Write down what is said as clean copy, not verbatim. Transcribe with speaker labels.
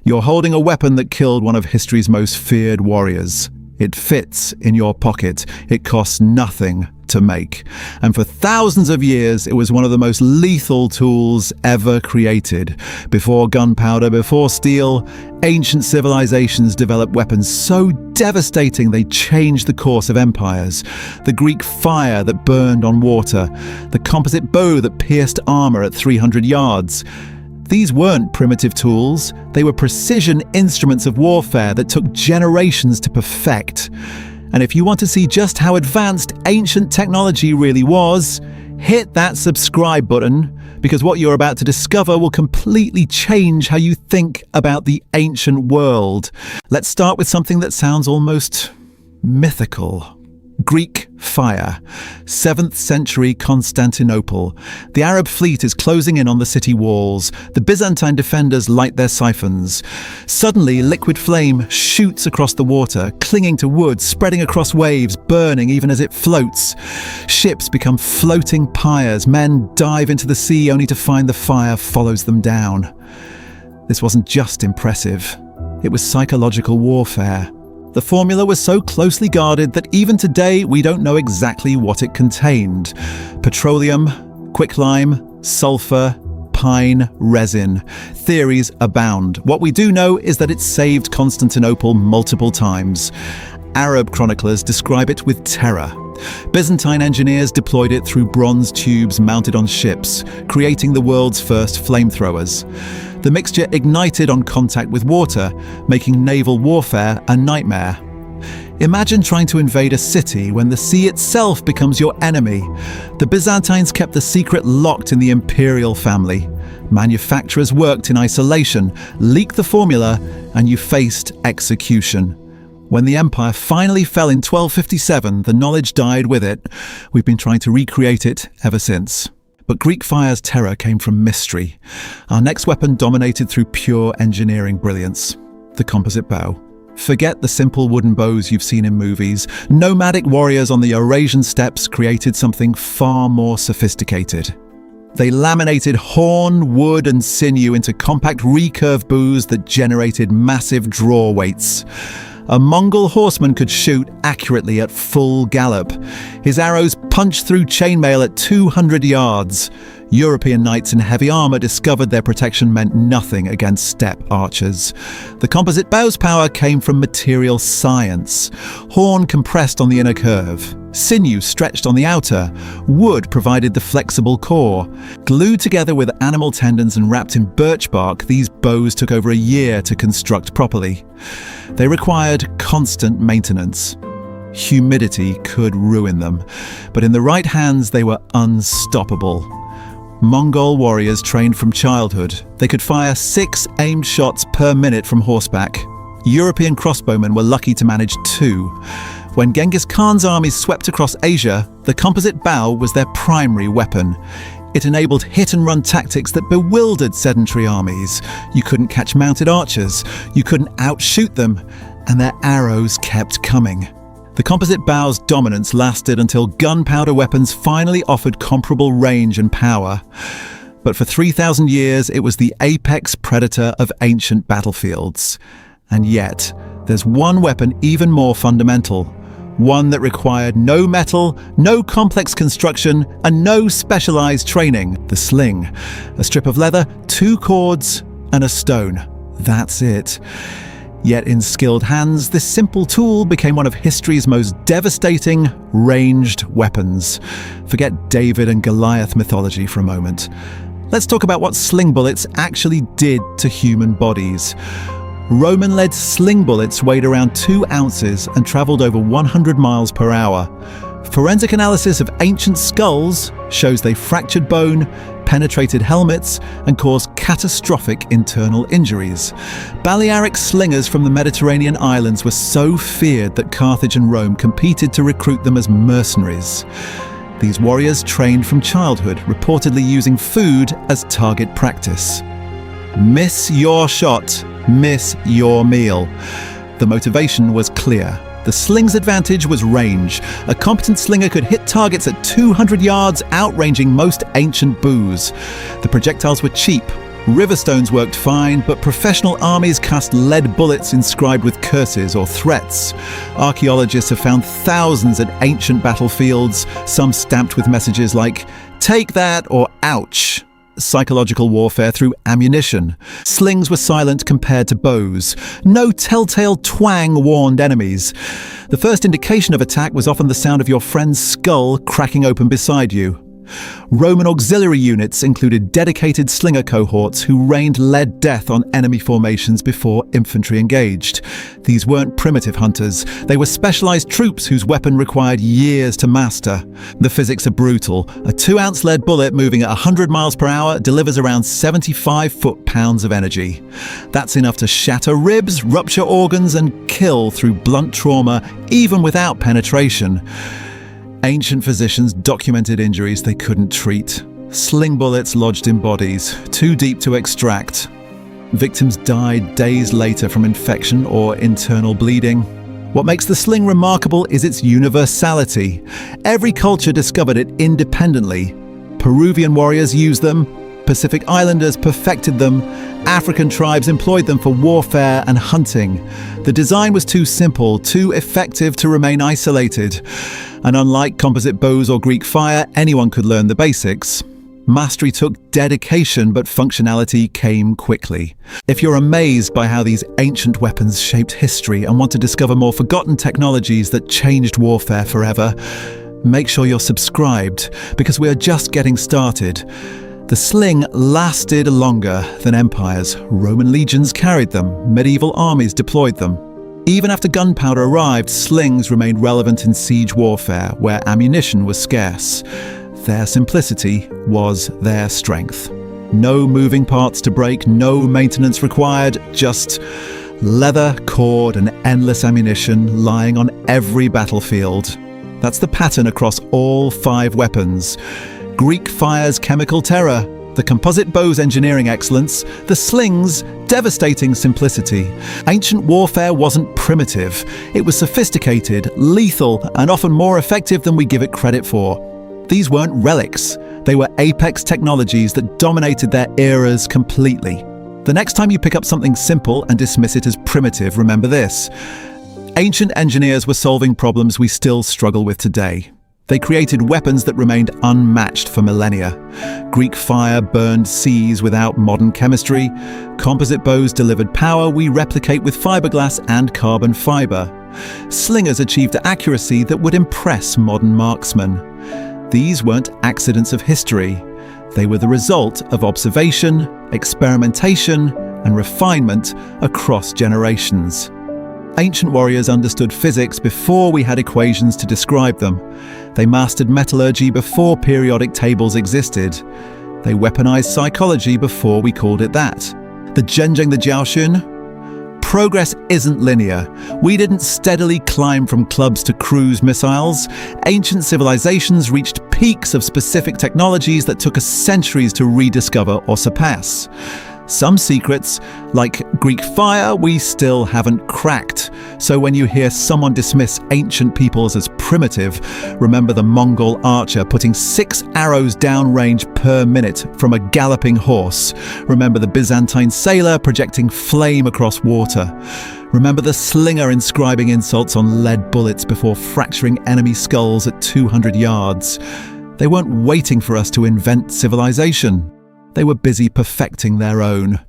Speaker 1: You're holding a weapon that killed one of history's most feared warriors. It fits in your pocket. It costs nothing to make. And for thousands of years, it was one of the most lethal tools ever created. Before gunpowder, before steel, ancient civilizations developed weapons so devastating they changed the course of empires. The Greek fire that burned on water, the composite bow that pierced armor at 300 yards. These weren't primitive tools, they were precision instruments of warfare that took generations to perfect. And if you want to see just how advanced ancient technology really was, hit that subscribe button, because what you're about to discover will completely change how you think about the ancient world. Let's start with something that sounds almost mythical. Greek fire. 7th century Constantinople. The Arab fleet is closing in on the city walls. The Byzantine defenders light their siphons. Suddenly, liquid flame shoots across the water, clinging to wood, spreading across waves, burning even as it floats. Ships become floating pyres. Men dive into the sea only to find the fire follows them down. This wasn't just impressive. It was psychological warfare. The formula was so closely guarded that even today we don't know exactly what it contained. Petroleum, quicklime, sulfur, pine, resin. Theories abound. What we do know is that it saved Constantinople multiple times. Arab chroniclers describe it with terror. Byzantine engineers deployed it through bronze tubes mounted on ships, creating the world's first flamethrowers. The mixture ignited on contact with water, making naval warfare a nightmare. Imagine trying to invade a city when the sea itself becomes your enemy. The Byzantines kept the secret locked in the imperial family. Manufacturers worked in isolation, leaked the formula, and you faced execution. When the empire finally fell in 1257, the knowledge died with it. We've been trying to recreate it ever since. But Greek fire's terror came from mystery. Our next weapon dominated through pure engineering brilliance: the composite bow. Forget the simple wooden bows you've seen in movies. Nomadic warriors on the Eurasian steppes created something far more sophisticated. They laminated horn, wood, and sinew into compact recurve bows that generated massive draw weights. A Mongol horseman could shoot accurately at full gallop. His arrows punched through chainmail at 200 yards. European knights in heavy armor discovered their protection meant nothing against steppe archers. The composite bow's power came from material science. Horn compressed on the inner curve. Sinew stretched on the outer. Wood provided the flexible core. Glued together with animal tendons and wrapped in birch bark, these bows took over a year to construct properly. They required constant maintenance. Humidity could ruin them, but in the right hands they were unstoppable. Mongol warriors trained from childhood. They could fire 6 aimed shots per minute from horseback. European crossbowmen were lucky to manage 2. When Genghis Khan's armies swept across Asia, the composite bow was their primary weapon. It enabled hit-and-run tactics that bewildered sedentary armies. You couldn't catch mounted archers, you couldn't outshoot them, and their arrows kept coming. The composite bow's dominance lasted until gunpowder weapons finally offered comparable range and power. But for 3,000 years, it was the apex predator of ancient battlefields. And yet, there's one weapon even more fundamental. One that required no metal, no complex construction, and no specialized training: the sling. A strip of leather, 2 cords, and a stone. That's it. Yet in skilled hands, this simple tool became one of history's most devastating, ranged weapons. Forget David and Goliath mythology for a moment. Let's talk about what sling bullets actually did to human bodies. Roman-led sling bullets weighed around 2 ounces and traveled over 100 miles per hour. Forensic analysis of ancient skulls shows they fractured bone, penetrated helmets, and caused catastrophic internal injuries. Balearic slingers from the Mediterranean islands were so feared that Carthage and Rome competed to recruit them as mercenaries. These warriors trained from childhood, reportedly using food as target practice. Miss your shot, miss your meal. The motivation was clear. The sling's advantage was range. A competent slinger could hit targets at 200 yards, outranging most ancient bows. The projectiles were cheap, River stones worked fine, but professional armies cast lead bullets inscribed with curses or threats. Archaeologists have found thousands at ancient battlefields, some stamped with messages like, "Take that" or "Ouch." Psychological warfare through ammunition. Slings were silent compared to bows. No telltale twang warned enemies. The first indication of attack was often the sound of your friend's skull cracking open beside you. Roman auxiliary units included dedicated slinger cohorts who rained lead death on enemy formations before infantry engaged. These weren't primitive hunters. They were specialized troops whose weapon required years to master. The physics are brutal. A 2-ounce lead bullet moving at 100 miles per hour delivers around 75 foot-pounds of energy. That's enough to shatter ribs, rupture organs, and kill through blunt trauma, even without penetration. Ancient physicians documented injuries they couldn't treat. Sling bullets lodged in bodies, too deep to extract. Victims died days later from infection or internal bleeding. What makes the sling remarkable is its universality. Every culture discovered it independently. Peruvian warriors used them, Pacific Islanders perfected them, African tribes employed them for warfare and hunting. The design was too simple, too effective to remain isolated. And unlike composite bows or Greek fire, anyone could learn the basics. Mastery took dedication, but functionality came quickly. If you're amazed by how these ancient weapons shaped history and want to discover more forgotten technologies that changed warfare forever, make sure you're subscribed, because we're just getting started. The sling lasted longer than empires. Roman legions carried them. Medieval armies deployed them. Even after gunpowder arrived, slings remained relevant in siege warfare, where ammunition was scarce. Their simplicity was their strength. No moving parts to break, no maintenance required, just leather, cord, and endless ammunition lying on every battlefield. That's the pattern across all 5 weapons. Greek fire's chemical terror, the composite bow's engineering excellence, the sling's devastating simplicity. Ancient warfare wasn't primitive. It was sophisticated, lethal, and often more effective than we give it credit for. These weren't relics. They were apex technologies that dominated their eras completely. The next time you pick up something simple and dismiss it as primitive, remember this. Ancient engineers were solving problems we still struggle with today. They created weapons that remained unmatched for millennia. Greek fire burned seas without modern chemistry. Composite bows delivered power we replicate with fiberglass and carbon fiber. Slingers achieved accuracy that would impress modern marksmen. These weren't accidents of history. They were the result of observation, experimentation, and refinement across generations. Ancient warriors understood physics before we had equations to describe them. They mastered metallurgy before periodic tables existed. They weaponized psychology before we called it that. The Zhenjiang the Jiaoxun? Progress isn't linear. We didn't steadily climb from clubs to cruise missiles. Ancient civilizations reached peaks of specific technologies that took us centuries to rediscover or surpass. Some secrets, like Greek fire, we still haven't cracked. So when you hear someone dismiss ancient peoples as primitive, remember the Mongol archer putting 6 arrows downrange per minute from a galloping horse. Remember the Byzantine sailor projecting flame across water. Remember the slinger inscribing insults on lead bullets before fracturing enemy skulls at 200 yards. They weren't waiting for us to invent civilization. They were busy perfecting their own.